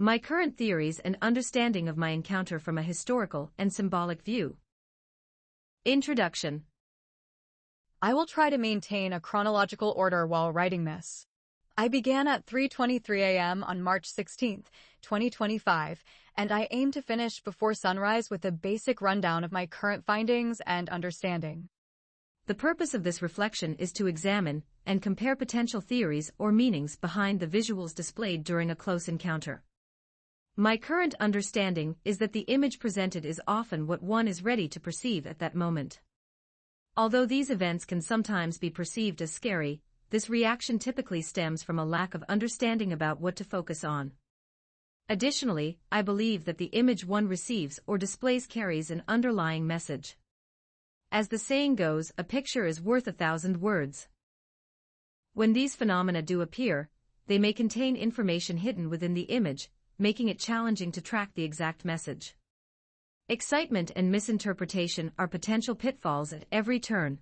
My current theories and understanding of my encounter from a historical and symbolic view. Introduction. I will try to maintain a chronological order while writing this. I began at 3:23 a.m. on March 16, 2025, and I aim to finish before sunrise with a basic rundown of my current findings and understanding. The purpose of this reflection is to examine and compare potential theories or meanings behind the visuals displayed during a close encounter. My current understanding is that the image presented is often what one is ready to perceive at that moment. Although these events can sometimes be perceived as scary, this reaction typically stems from a lack of understanding about what to focus on. Additionally, I believe that the image one receives or displays carries an underlying message. As the saying goes, a picture is worth 1,000 words. When these phenomena do appear, they may contain information hidden within the image, making it challenging to track the exact message. Excitement and misinterpretation are potential pitfalls at every turn.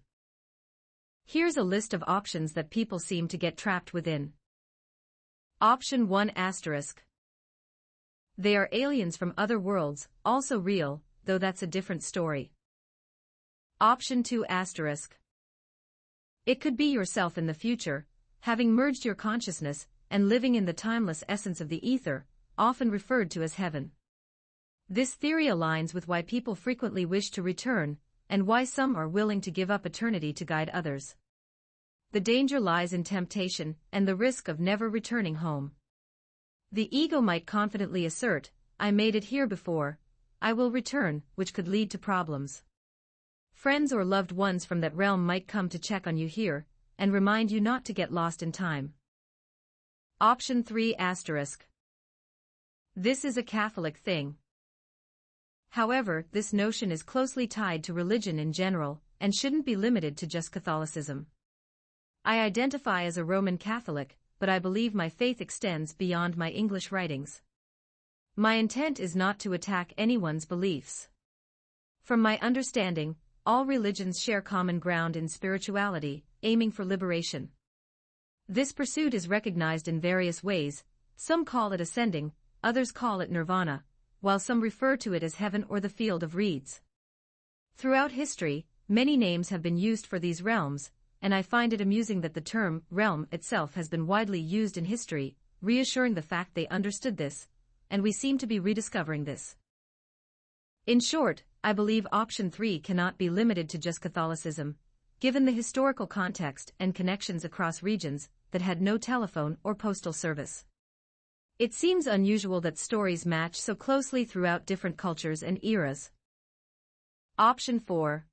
Here's a list of options that people seem to get trapped within. Option 1 asterisk. They are aliens from other worlds, also real, though that's a different story. Option 2 asterisk. It could be yourself in the future, having merged your consciousness and living in the timeless essence of the ether, often referred to as heaven. This theory aligns with why people frequently wish to return, and why some are willing to give up eternity to guide others. The danger lies in temptation and the risk of never returning home. The ego might confidently assert, "I made it here before, I will return," which could lead to problems. Friends or loved ones from that realm might come to check on you here, and remind you not to get lost in time. Option 3 asterisk. This is a Catholic thing. However, this notion is closely tied to religion in general, and shouldn't be limited to just Catholicism. I identify as a Roman Catholic, but I believe my faith extends beyond my English writings. My intent is not to attack anyone's beliefs. From my understanding, all religions share common ground in spirituality, aiming for liberation. This pursuit is recognized in various ways. Some call it ascending, others call it nirvana, while some refer to it as heaven or the field of reeds. Throughout history, many names have been used for these realms, and I find it amusing that the term realm itself has been widely used in history, reassuring the fact they understood this, and we seem to be rediscovering this. In short, I believe option 3 cannot be limited to just Catholicism, given the historical context and connections across regions that had no telephone or postal service. It seems unusual that stories match so closely throughout different cultures and eras. Option 4.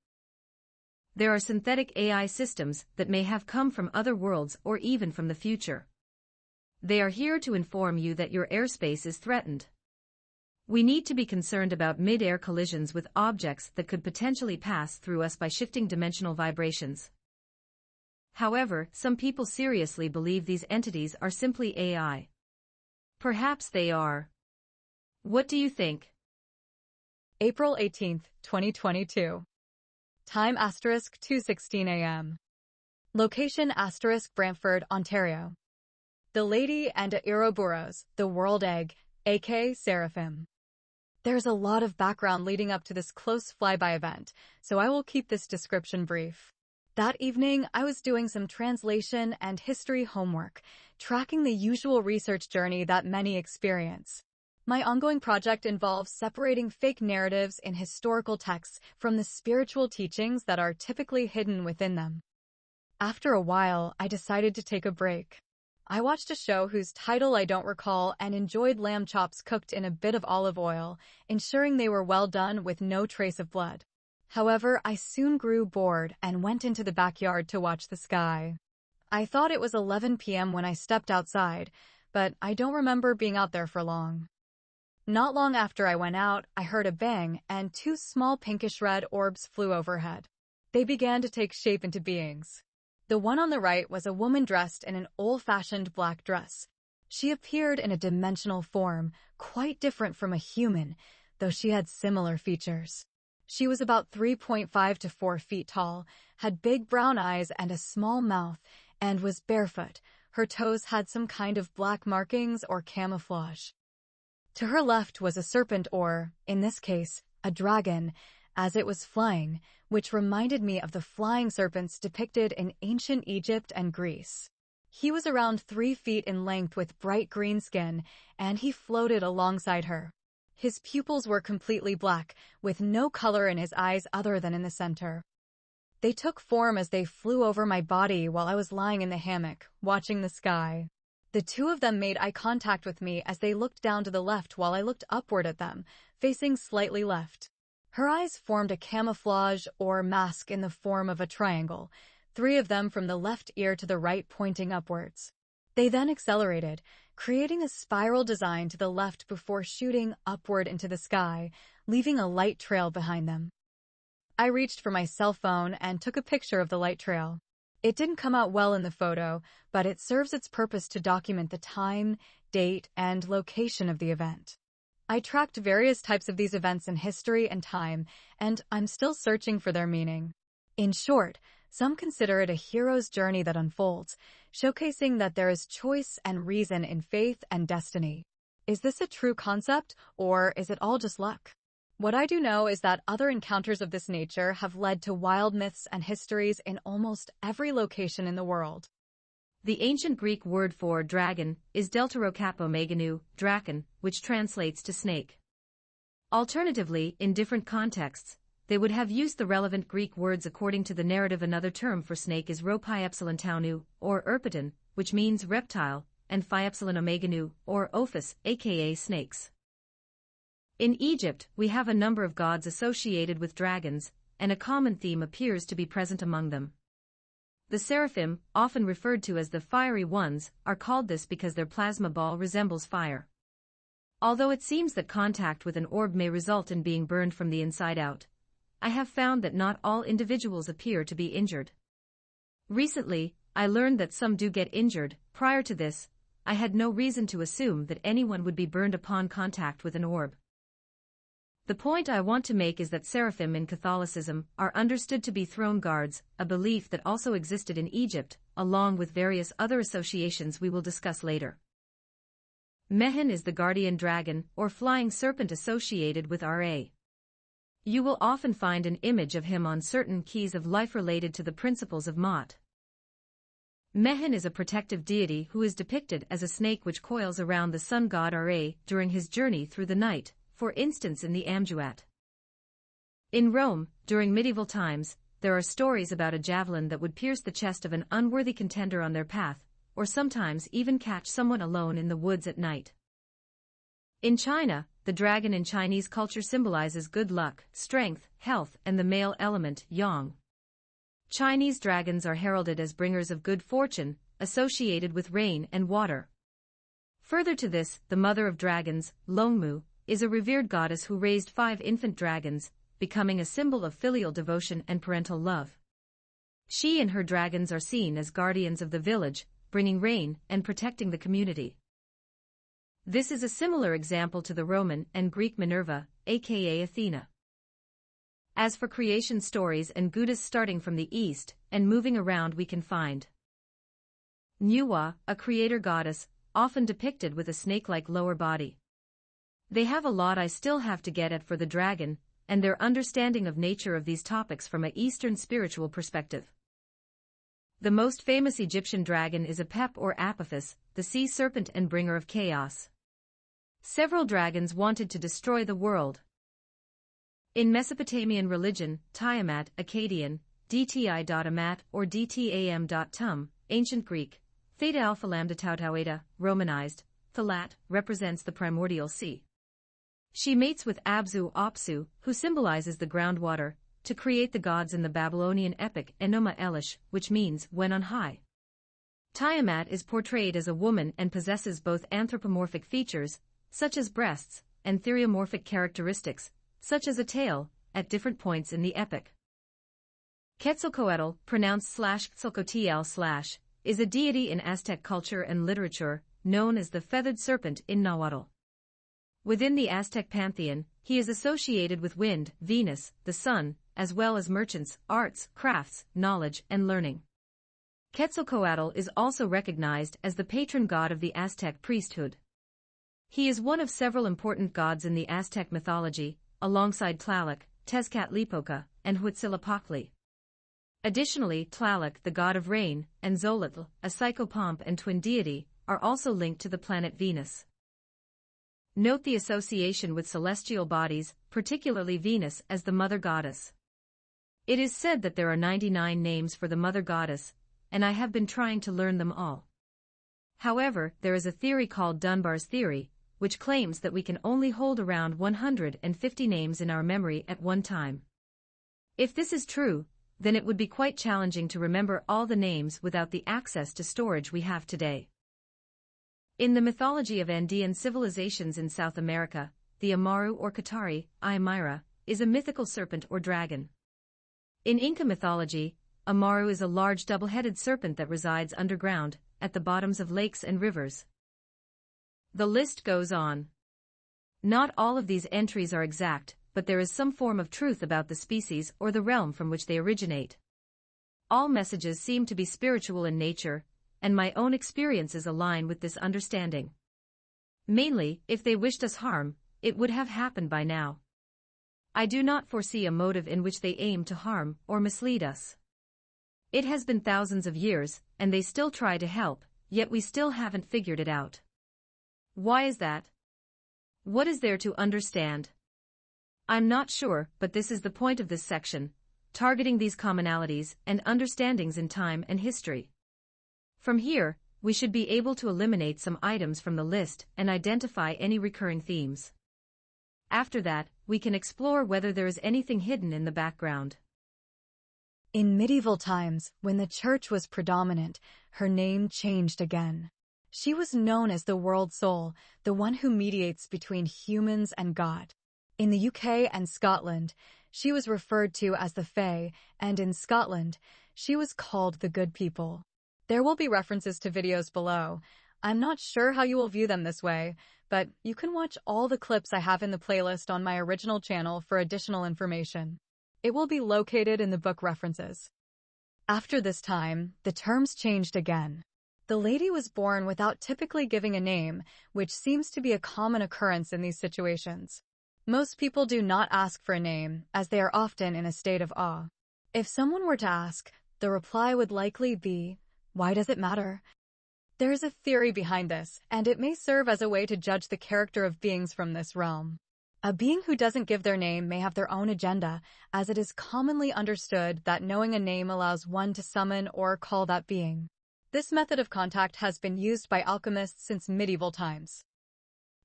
There are synthetic AI systems that may have come from other worlds or even from the future. They are here to inform you that your airspace is threatened. We need to be concerned about mid-air collisions with objects that could potentially pass through us by shifting dimensional vibrations. However, some people seriously believe these entities are simply AI. Perhaps they are. What do you think? April 18, 2022. Time asterisk 2:16 a.m. Location asterisk Brantford, Ontario. The Lady and Ouroboros, the World Egg, aka Seraphim. There's a lot of background leading up to this close flyby event, so I will keep this description brief. That evening, I was doing some translation and history homework, tracking the usual research journey that many experience. My ongoing project involves separating fake narratives in historical texts from the spiritual teachings that are typically hidden within them. After a while, I decided to take a break. I watched a show whose title I don't recall and enjoyed lamb chops cooked in a bit of olive oil, ensuring they were well done with no trace of blood. However, I soon grew bored and went into the backyard to watch the sky. I thought it was 11 p.m. when I stepped outside, but I don't remember being out there for long. Not long after I went out, I heard a bang and 2 small pinkish-red orbs flew overhead. They began to take shape into beings. The one on the right was a woman dressed in an old-fashioned black dress. She appeared in a dimensional form, quite different from a human, though she had similar features. She was about 3.5 to 4 feet tall, had big brown eyes and a small mouth, and was barefoot. Her toes had some kind of black markings or camouflage. To her left was a serpent or, in this case, a dragon, as it was flying, which reminded me of the flying serpents depicted in ancient Egypt and Greece. He was around 3 feet in length with bright green skin, and he floated alongside her. His pupils were completely black, with no color in his eyes other than in the center. They took form as they flew over my body while I was lying in the hammock, watching the sky. The two of them made eye contact with me as they looked down to the left while I looked upward at them, facing slightly left. Her eyes formed a camouflage or mask in the form of a triangle, 3 of them from the left ear to the right pointing upwards. They then accelerated, creating a spiral design to the left before shooting upward into the sky, leaving a light trail behind them. I reached for my cell phone and took a picture of the light trail. It didn't come out well in the photo, but it serves its purpose to document the time, date, and location of the event. I tracked various types of these events in history and time, and I'm still searching for their meaning. In short, some consider it a hero's journey that unfolds, showcasing that there is choice and reason in faith and destiny. Is this a true concept, or is it all just luck? What I do know is that other encounters of this nature have led to wild myths and histories in almost every location in the world. The ancient Greek word for dragon is deltarokapomeganu, drakon, which translates to snake. Alternatively, in different contexts, they would have used the relevant Greek words according to the narrative. Another term for snake is ropyepsilantaunu, or erpaton, which means reptile, and phyepsilanomeganu, or ophis, aka snakes. In Egypt, we have a number of gods associated with dragons, and a common theme appears to be present among them. The seraphim, often referred to as the fiery ones, are called this because their plasma ball resembles fire. Although it seems that contact with an orb may result in being burned from the inside out, I have found that not all individuals appear to be injured. Recently, I learned that some do get injured. Prior to this, I had no reason to assume that anyone would be burned upon contact with an orb. The point I want to make is that seraphim in Catholicism are understood to be throne guards, a belief that also existed in Egypt, along with various other associations we will discuss later. Mehen is the guardian dragon or flying serpent associated with Ra. You will often find an image of him on certain keys of life related to the principles of Ma'at. Mehen is a protective deity who is depicted as a snake which coils around the sun god Ra during his journey through the night, for instance in the Amduat. In Rome, during medieval times, there are stories about a javelin that would pierce the chest of an unworthy contender on their path, or sometimes even catch someone alone in the woods at night. In China, the dragon in Chinese culture symbolizes good luck, strength, health, and the male element, yang. Chinese dragons are heralded as bringers of good fortune, associated with rain and water. Further to this, the mother of dragons, Longmu, is a revered goddess who raised 5 infant dragons, becoming a symbol of filial devotion and parental love. She and her dragons are seen as guardians of the village, bringing rain and protecting the community. This is a similar example to the Roman and Greek Minerva, aka Athena. As for creation stories and Buddhas starting from the east and moving around, we can find Nuwa, a creator goddess, often depicted with a snake-like lower body. They have a lot I still have to get at for the dragon, and their understanding of nature of these topics from an Eastern spiritual perspective. The most famous Egyptian dragon is Apep or Apophis, the sea serpent and bringer of chaos. Several dragons wanted to destroy the world. In Mesopotamian religion, Tiamat, Akkadian, Dti.amat or Dtam.tum, Ancient Greek, Theta Alpha Lambda Tau Tau Eta, Romanized, Thalat, represents the primordial sea. She mates with Abzu Apsu, who symbolizes the groundwater, to create the gods in the Babylonian epic Enoma Elish, which means when on high. Tiamat is portrayed as a woman and possesses both anthropomorphic features, such as breasts, and theriomorphic characteristics, such as a tail, at different points in the epic. Quetzalcoatl, pronounced /Quetzalcoatl/, is a deity in Aztec culture and literature, known as the feathered serpent in Nahuatl. Within the Aztec pantheon, he is associated with wind, Venus, the sun, as well as merchants, arts, crafts, knowledge, and learning. Quetzalcoatl is also recognized as the patron god of the Aztec priesthood. He is one of several important gods in the Aztec mythology, alongside Tlaloc, Tezcatlipoca, and Huitzilopochtli. Additionally, Tlaloc, the god of rain, and Xolotl, a psychopomp and twin deity, are also linked to the planet Venus. Note the association with celestial bodies, particularly Venus as the mother goddess. It is said that there are 99 names for the mother goddess, and I have been trying to learn them all. However, there is a theory called Dunbar's theory, which claims that we can only hold around 150 names in our memory at one time. If this is true, then it would be quite challenging to remember all the names without the access to storage we have today. In the mythology of Andean civilizations in South America, the Amaru or Katari, Aymara, is a mythical serpent or dragon. In Inca mythology, Amaru is a large double-headed serpent that resides underground, at the bottoms of lakes and rivers. The list goes on. Not all of these entries are exact, but there is some form of truth about the species or the realm from which they originate. All messages seem to be spiritual in nature, and my own experiences align with this understanding. Mainly, if they wished us harm, it would have happened by now. I do not foresee a motive in which they aim to harm or mislead us. It has been thousands of years, and they still try to help, yet we still haven't figured it out. Why is that? What is there to understand? I'm not sure, but this is the point of this section, targeting these commonalities and understandings in time and history. From here, we should be able to eliminate some items from the list and identify any recurring themes. After that, we can explore whether there is anything hidden in the background. In medieval times, when the church was predominant, her name changed again. She was known as the World Soul, the one who mediates between humans and God. In the UK and Scotland, she was referred to as the Fae, and in Scotland, she was called the Good People. There will be references to videos below. I'm not sure how you will view them this way, but you can watch all the clips I have in the playlist on my original channel for additional information. It will be located in the book references. After this time, the terms changed again. The lady was born without typically giving a name, which seems to be a common occurrence in these situations. Most people do not ask for a name, as they are often in a state of awe. If someone were to ask, the reply would likely be, "Why does it matter?" There is a theory behind this, and it may serve as a way to judge the character of beings from this realm. A being who doesn't give their name may have their own agenda, as it is commonly understood that knowing a name allows one to summon or call that being. This method of contact has been used by alchemists since medieval times.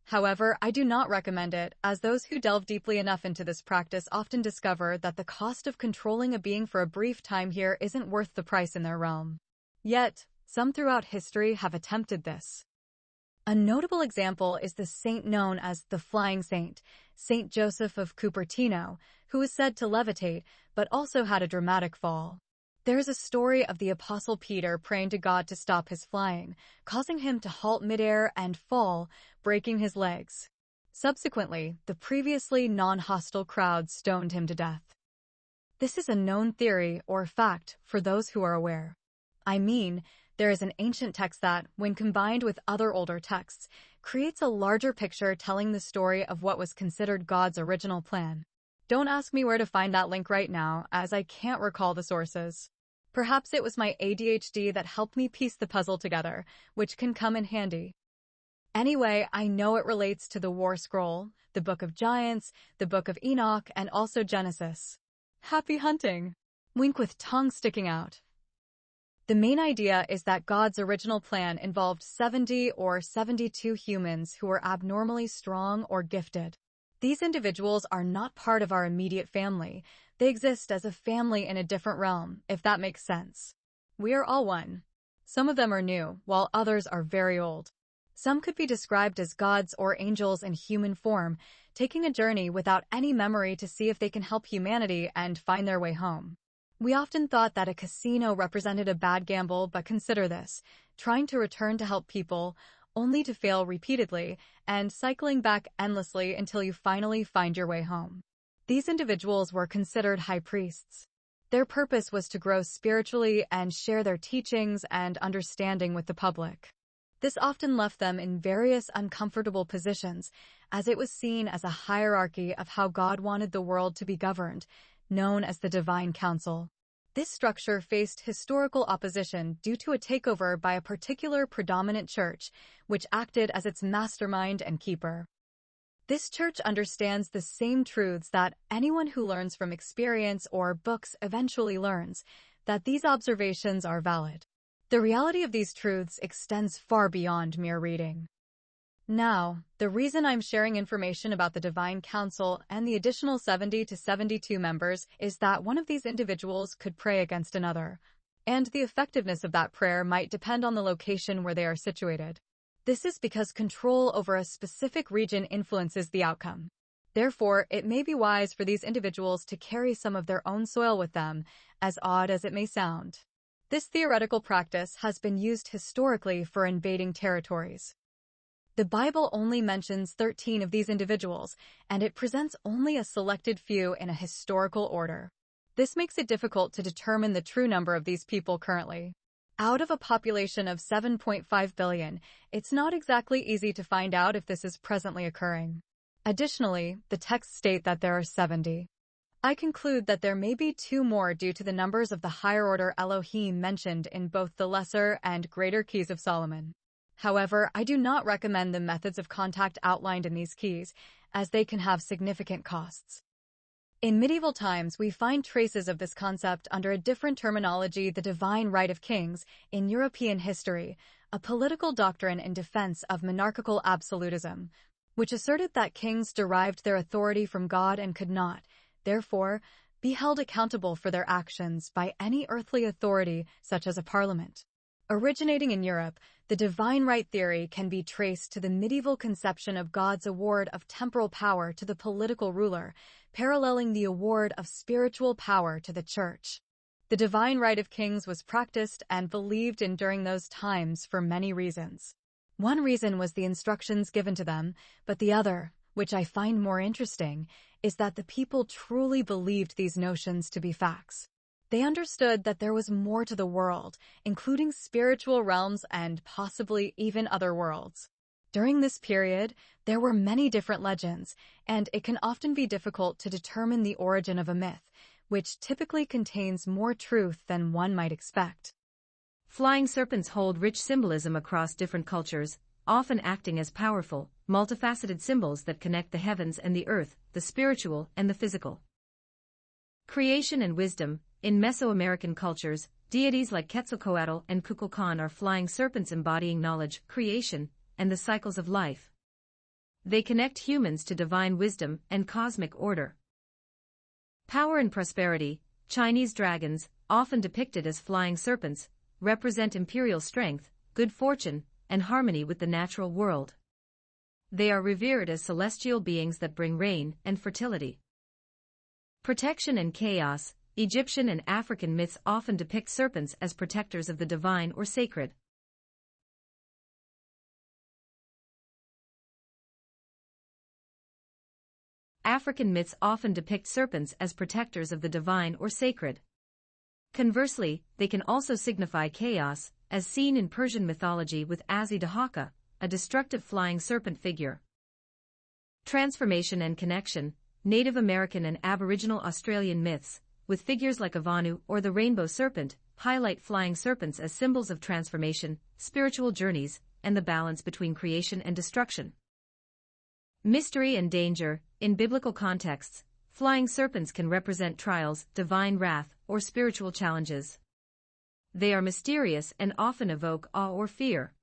However, I do not recommend it, as those who delve deeply enough into this practice often discover that the cost of controlling a being for a brief time here isn't worth the price in their realm. Yet, some throughout history have attempted this. A notable example is the saint known as the Flying Saint, Saint Joseph of Cupertino, who is said to levitate, but also had a dramatic fall. There is a story of the Apostle Peter praying to God to stop his flying, causing him to halt midair and fall, breaking his legs. Subsequently, the previously non-hostile crowd stoned him to death. This is a known theory or fact for those who are aware. I mean, there is an ancient text that, when combined with other older texts, creates a larger picture telling the story of what was considered God's original plan. Don't ask me where to find that link right now, as I can't recall the sources. Perhaps it was my ADHD that helped me piece the puzzle together, which can come in handy. Anyway, I know it relates to the War Scroll, the Book of Giants, the Book of Enoch, and also Genesis. Happy hunting! Wink with tongue sticking out. The main idea is that God's original plan involved 70 or 72 humans who were abnormally strong or gifted. These individuals are not part of our immediate family. They exist as a family in a different realm, if that makes sense. We are all one. Some of them are new, while others are very old. Some could be described as gods or angels in human form, taking a journey without any memory to see if they can help humanity and find their way home. We often thought that a casino represented a bad gamble, but consider this: trying to return to help people, only to fail repeatedly, and cycling back endlessly until you finally find your way home. These individuals were considered high priests. Their purpose was to grow spiritually and share their teachings and understanding with the public. This often left them in various uncomfortable positions, as it was seen as a hierarchy of how God wanted the world to be governed, known as the Divine Council. This structure faced historical opposition due to a takeover by a particular predominant church, which acted as its mastermind and keeper. This church understands the same truths that anyone who learns from experience or books eventually learns, that these observations are valid. The reality of these truths extends far beyond mere reading. Now, the reason I'm sharing information about the Divine Council and the additional 70 to 72 members is that one of these individuals could pray against another, and the effectiveness of that prayer might depend on the location where they are situated. This is because control over a specific region influences the outcome. Therefore, it may be wise for these individuals to carry some of their own soil with them, as odd as it may sound. This theoretical practice has been used historically for invading territories. The Bible only mentions 13 of these individuals, and it presents only a selected few in a historical order. This makes it difficult to determine the true number of these people currently. Out of a population of 7.5 billion, it's not exactly easy to find out if this is presently occurring. Additionally, the texts state that there are 70. I conclude that there may be 2 more due to the numbers of the higher order Elohim mentioned in both the Lesser and Greater Keys of Solomon. However, I do not recommend the methods of contact outlined in these keys, as they can have significant costs. In medieval times, we find traces of this concept under a different terminology, the divine right of kings, in European history, a political doctrine in defense of monarchical absolutism, which asserted that kings derived their authority from God and could not, therefore, be held accountable for their actions by any earthly authority, such as a parliament. Originating in Europe, the divine right theory can be traced to the medieval conception of God's award of temporal power to the political ruler, paralleling the award of spiritual power to the church. The divine right of kings was practiced and believed in during those times for many reasons. One reason was the instructions given to them, but the other, which I find more interesting, is that the people truly believed these notions to be facts. They understood that there was more to the world, including spiritual realms and possibly even other worlds. During this period, there were many different legends, and it can often be difficult to determine the origin of a myth, which typically contains more truth than one might expect. Flying serpents hold rich symbolism across different cultures, often acting as powerful, multifaceted symbols that connect the heavens and the earth, the spiritual and the physical. Creation and wisdom. In Mesoamerican cultures, deities like Quetzalcoatl and Kukulkan are flying serpents embodying knowledge, creation, and the cycles of life. They connect humans to divine wisdom and cosmic order. Power and prosperity. Chinese dragons, often depicted as flying serpents, represent imperial strength, good fortune, and harmony with the natural world. They are revered as celestial beings that bring rain and fertility. Protection and chaos. Egyptian and African myths often depict serpents as protectors of the divine or sacred. African myths often depict serpents as protectors of the divine or sacred. Conversely, they can also signify chaos, as seen in Persian mythology with Azzy-Dhaka, a destructive flying serpent figure. Transformation and connection. Native American and Aboriginal Australian myths, with figures like Avanu or the rainbow serpent, highlight flying serpents as symbols of transformation, spiritual journeys, and the balance between creation and destruction. Mystery and danger. In biblical contexts, flying serpents can represent trials, divine wrath, or spiritual challenges. They are mysterious and often evoke awe or fear.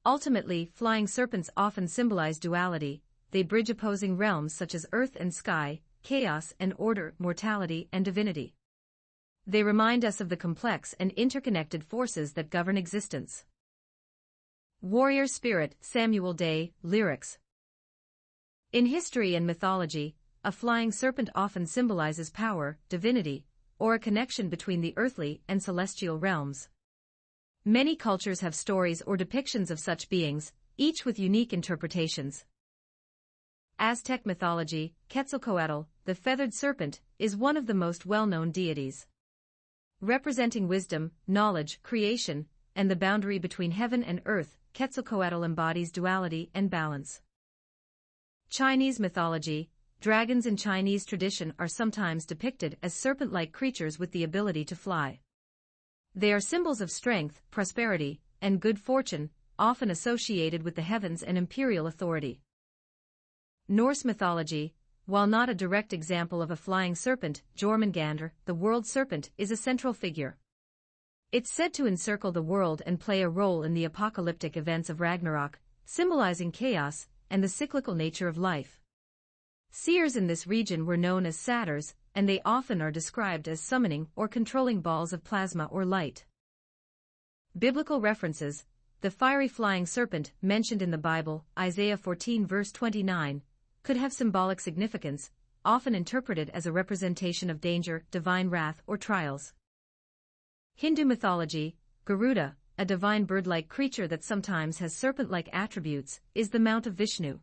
Ultimately, flying serpents often symbolize duality. They bridge opposing realms such as earth and sky, chaos and order, mortality and divinity. They remind us of the complex and interconnected forces that govern existence. Warrior spirit. Samuel Day, lyrics. In history and mythology, a flying serpent often symbolizes power, divinity, or a connection between the earthly and celestial realms. Many cultures have stories or depictions of such beings, each with unique interpretations. Aztec mythology. Quetzalcoatl, the feathered serpent, is one of the most well-known deities. Representing wisdom, knowledge, creation, and the boundary between heaven and earth. Quetzalcoatl embodies duality and balance. Chinese mythology. Dragons in Chinese tradition are sometimes depicted as serpent-like creatures with the ability to fly. They are symbols of strength, prosperity, and good fortune, often associated with the heavens and imperial authority. Norse mythology. While not a direct example of a flying serpent, Jormungandr, the world serpent, is a central figure. It's said to encircle the world and play a role in the apocalyptic events of Ragnarok, symbolizing chaos and the cyclical nature of life. Seers in this region were known as satyrs, and they often are described as summoning or controlling balls of plasma or light. Biblical references. The fiery flying serpent mentioned in the Bible, Isaiah 14 verse 29, could have symbolic significance, often interpreted as a representation of danger, divine wrath, or trials. Hindu mythology. Garuda, a divine bird-like creature that sometimes has serpent-like attributes, is the mount of Vishnu.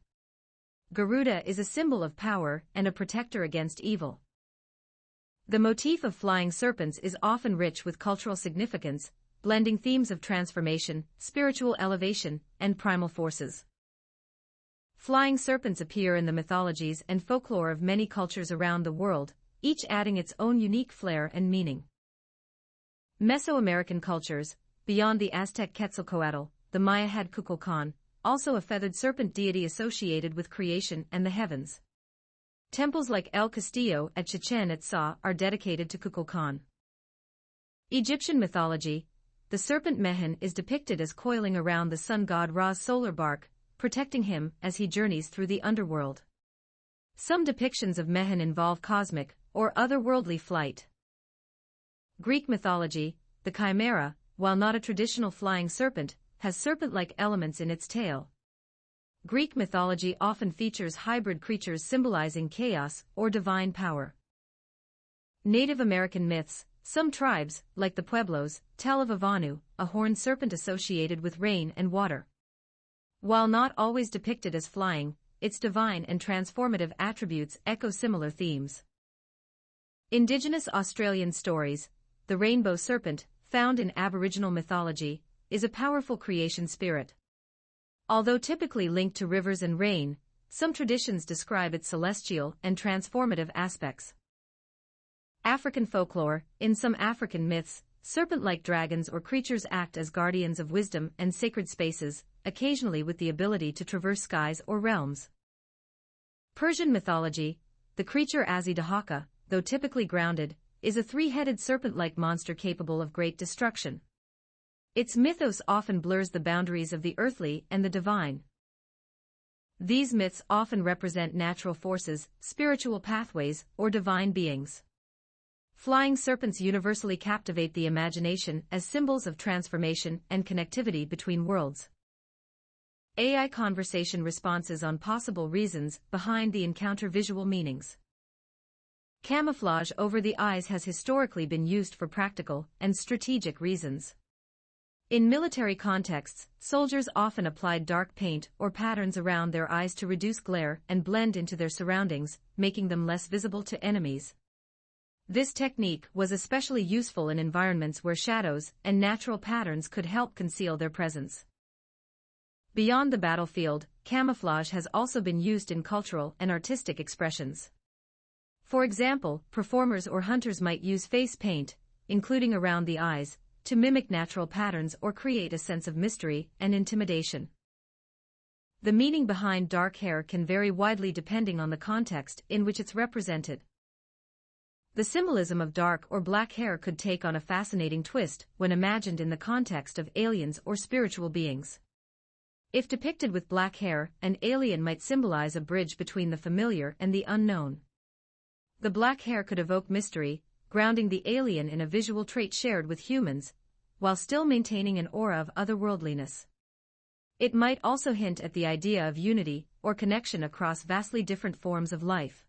Garuda is a symbol of power and a protector against evil. The motif of flying serpents is often rich with cultural significance, blending themes of transformation, spiritual elevation, and primal forces. Flying serpents appear in the mythologies and folklore of many cultures around the world, each adding its own unique flair and meaning. Mesoamerican cultures. Beyond the Aztec Quetzalcoatl, the Maya had Kukulkan, also a feathered serpent deity associated with creation and the heavens. Temples like El Castillo at Chichen Itza are dedicated to Kukulkan. Egyptian mythology. The serpent Mehen is depicted as coiling around the sun god Ra's solar bark, protecting him as he journeys through the underworld. Some depictions of Mehen involve cosmic or otherworldly flight. Greek mythology. The chimera, while not a traditional flying serpent, has serpent-like elements in its tail. Greek mythology often features hybrid creatures symbolizing chaos or divine power. Native American myths. Some tribes, like the Pueblos, tell of a Vanu, a horned serpent associated with rain and water. While not always depicted as flying, its divine and transformative attributes echo similar themes. Indigenous Australian stories. The rainbow serpent, found in Aboriginal mythology, is a powerful creation spirit. Although typically linked to rivers and rain, some traditions describe its celestial and transformative aspects. African folklore. In some African myths, serpent-like dragons or creatures act as guardians of wisdom and sacred spaces, occasionally with the ability to traverse skies or realms. Persian mythology. The creature Azzy-Dhaka, though typically grounded, is a three-headed serpent-like monster capable of great destruction. Its mythos often blurs the boundaries of the earthly and the divine. These myths often represent natural forces, spiritual pathways, or divine beings. Flying serpents universally captivate the imagination as symbols of transformation and connectivity between worlds. AI conversation responses on possible reasons behind the encounter. Visual meanings. Camouflage over the eyes has historically been used for practical and strategic reasons. In military contexts, soldiers often applied dark paint or patterns around their eyes to reduce glare and blend into their surroundings, making them less visible to enemies. This technique was especially useful in environments where shadows and natural patterns could help conceal their presence. Beyond the battlefield, camouflage has also been used in cultural and artistic expressions. For example, performers or hunters might use face paint, including around the eyes, to mimic natural patterns or create a sense of mystery and intimidation. The meaning behind dark hair can vary widely depending on the context in which it's represented. The symbolism of dark or black hair could take on a fascinating twist when imagined in the context of aliens or spiritual beings. If depicted with black hair, an alien might symbolize a bridge between the familiar and the unknown. The black hair could evoke mystery, grounding the alien in a visual trait shared with humans, while still maintaining an aura of otherworldliness. It might also hint at the idea of unity or connection across vastly different forms of life.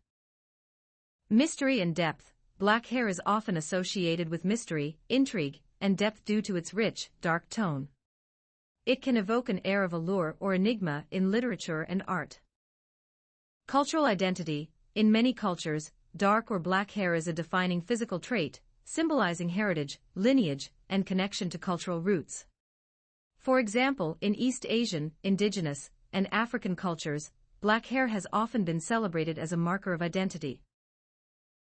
Mystery and depth. Black hair is often associated with mystery, intrigue, and depth due to its rich, dark tone. It can evoke an air of allure or enigma in literature and art. Cultural identity. In many cultures, dark or black hair is a defining physical trait, symbolizing heritage, lineage, and connection to cultural roots. For example, in East Asian, indigenous, and African cultures, black hair has often been celebrated as a marker of identity.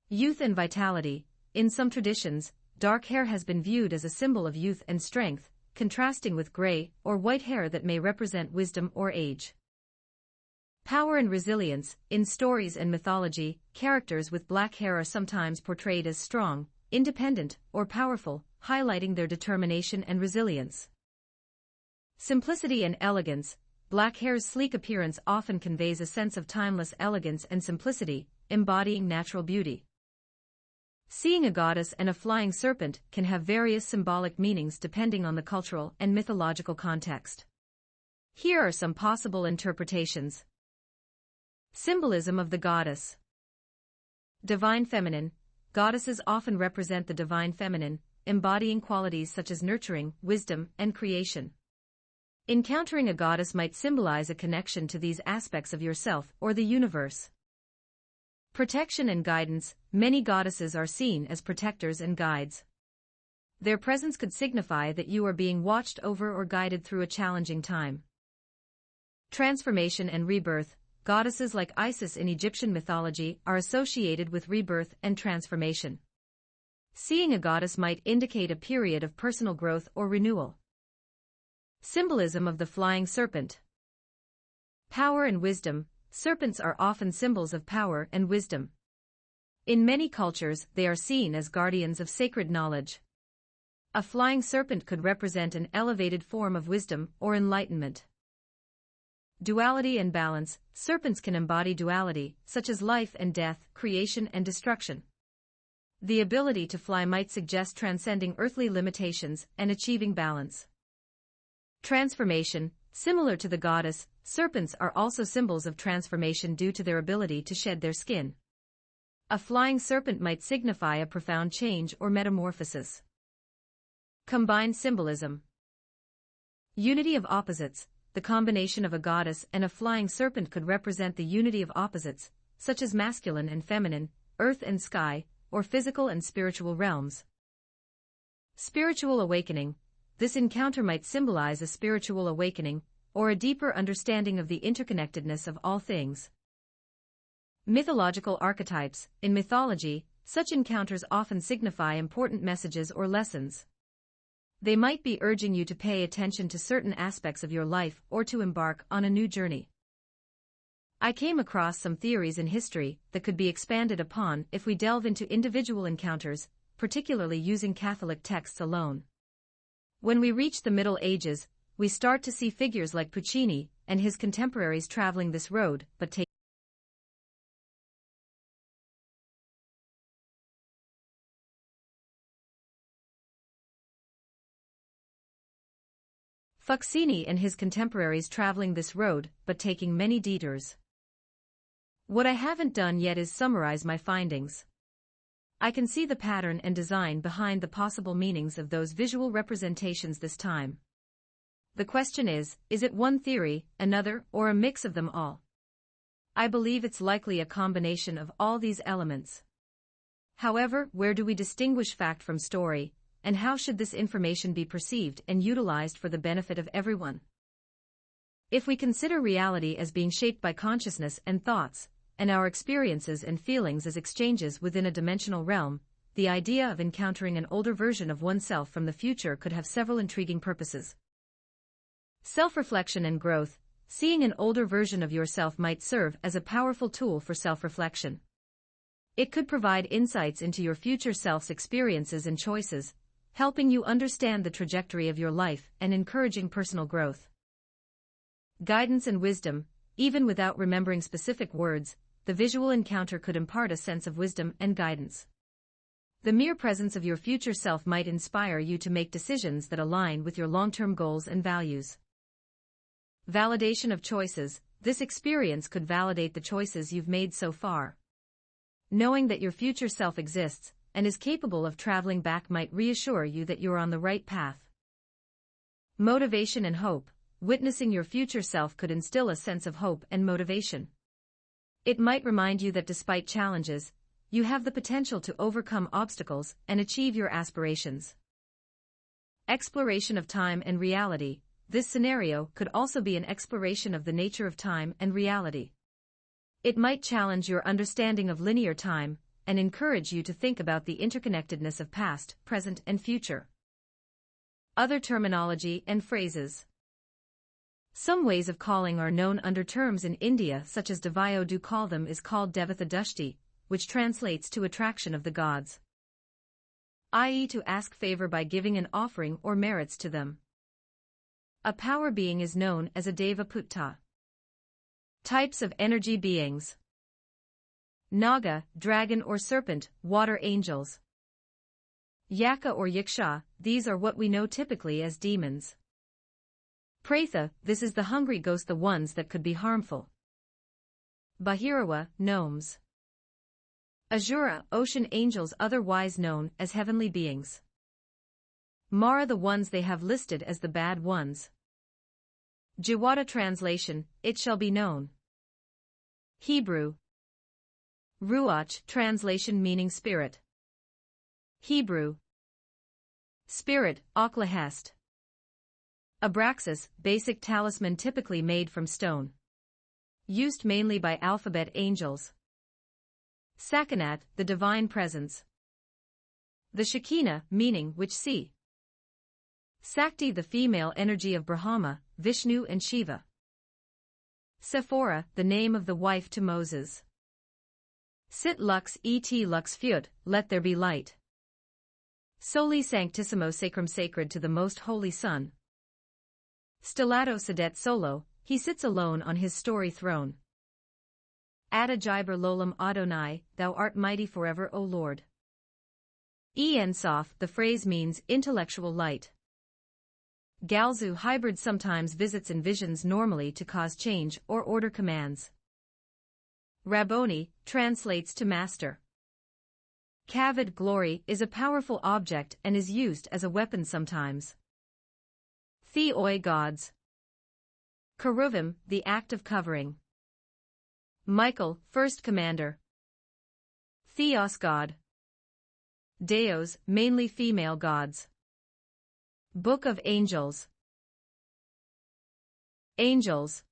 Youth and vitality. In some traditions, dark hair has been viewed as a symbol of youth and strength, contrasting with gray or white hair that may represent wisdom or age. Power and resilience. In stories and mythology, characters with black hair are sometimes portrayed as strong, independent, or powerful, highlighting their determination and resilience. Simplicity and elegance. Black hair's sleek appearance often conveys a sense of timeless elegance and simplicity, embodying natural beauty. Seeing a goddess and a flying serpent can have various symbolic meanings depending on the cultural and mythological context. Here are some possible interpretations. Symbolism of the goddess. Divine feminine. Goddesses often represent the divine feminine, embodying qualities such as nurturing, wisdom, and creation. Encountering a goddess might symbolize a connection to these aspects of yourself or the universe. Protection and guidance. Many goddesses are seen as protectors and guides. Their presence could signify that you are being watched over or guided through a challenging time. Transformation and rebirth. Goddesses like Isis in Egyptian mythology are associated with rebirth and transformation. Seeing a goddess might indicate a period of personal growth or renewal. Symbolism of the flying serpent. Power and wisdom. Serpents are often symbols of power and wisdom. In many cultures, they are seen as guardians of sacred knowledge. A flying serpent could represent an elevated form of wisdom or enlightenment. Duality and balance. Serpents can embody duality, such as life and death, creation and destruction. The ability to fly might suggest transcending earthly limitations and achieving balance. Transformation. Similar to the goddess, serpents are also symbols of transformation due to their ability to shed their skin. A flying serpent might signify a profound change or metamorphosis. Combined symbolism. Unity of opposites. The combination of a goddess and a flying serpent could represent the unity of opposites, such as masculine and feminine, earth and sky, or physical and spiritual realms. Spiritual awakening. This encounter might symbolize a spiritual awakening, or a deeper understanding of the interconnectedness of all things. Mythological archetypes. In mythology, such encounters often signify important messages or lessons. They might be urging you to pay attention to certain aspects of your life or to embark on a new journey. I came across some theories in history that could be expanded upon if we delve into individual encounters, particularly using Catholic texts alone. When we reach the Middle Ages, we start to see figures like Puccini and his contemporaries traveling this road, but taking many detours. What I haven't done yet is summarize my findings. I can see the pattern and design behind the possible meanings of those visual representations this time. The question is it one theory, another, or a mix of them all? I believe it's likely a combination of all these elements. However, where do we distinguish fact from story, and how should this information be perceived and utilized for the benefit of everyone? If we consider reality as being shaped by consciousness and thoughts, and our experiences and feelings as exchanges within a dimensional realm, the idea of encountering an older version of oneself from the future could have several intriguing purposes. Self-reflection and growth. Seeing an older version of yourself might serve as a powerful tool for self-reflection. It could provide insights into your future self's experiences and choices, helping you understand the trajectory of your life and encouraging personal growth. Guidance and wisdom. Even without remembering specific words, the visual encounter could impart a sense of wisdom and guidance. The mere presence of your future self might inspire you to make decisions that align with your long-term goals and values. Validation of choices. This experience could validate the choices you've made so far. Knowing that your future self exists and is capable of traveling back might reassure you that you're on the right path. Motivation and hope. Witnessing your future self could instill a sense of hope and motivation. It might remind you that despite challenges, you have the potential to overcome obstacles and achieve your aspirations. Exploration of time and reality. this scenario could also be an exploration of the nature of time and reality. It might challenge your understanding of linear time and encourage you to think about the interconnectedness of past, present, and future. Other terminology and phrases. Some ways of calling are known under terms in India such as Devayo do call them is called Devatha Dushti, which translates to attraction of the gods, i.e. to ask favor by giving an offering or merits to them. A power being is known as a Deva Putta. Types of energy beings. Naga, dragon or serpent, water angels. Yaka or Yaksha, these are what we know typically as demons. Pratha, this is the hungry ghost, the ones that could be harmful. Bahirawa, gnomes. Asura, ocean angels, otherwise known as heavenly beings. Mara, the ones they have listed as the bad ones. Jawata translation, it shall be known. Hebrew. Ruach translation meaning spirit. Hebrew. Spirit, Oklahest. Abraxas, basic talisman typically made from stone. Used mainly by alphabet angels. Sakinat, the divine presence. The Shekinah, meaning which see. Sakti, the female energy of Brahma, Vishnu and Shiva. Sephora, the name of the wife to Moses. Sit lux et lux fiut, let there be light. Soli sanctissimo sacrum, sacred to the most holy Son. Stellato sedet solo, he sits alone on his story throne. Ada Jiber Lolam Adonai, thou art mighty forever, O Lord. En Sof, the phrase means intellectual light. Galzu hybrid sometimes visits in visions normally to cause change or order commands. Rabboni translates to master. Kavod glory is a powerful object and is used as a weapon sometimes. Theoi gods. Keruvim, the act of covering. Michael, first commander. Theos god. Deos, mainly female gods. Book of Angels. Angels.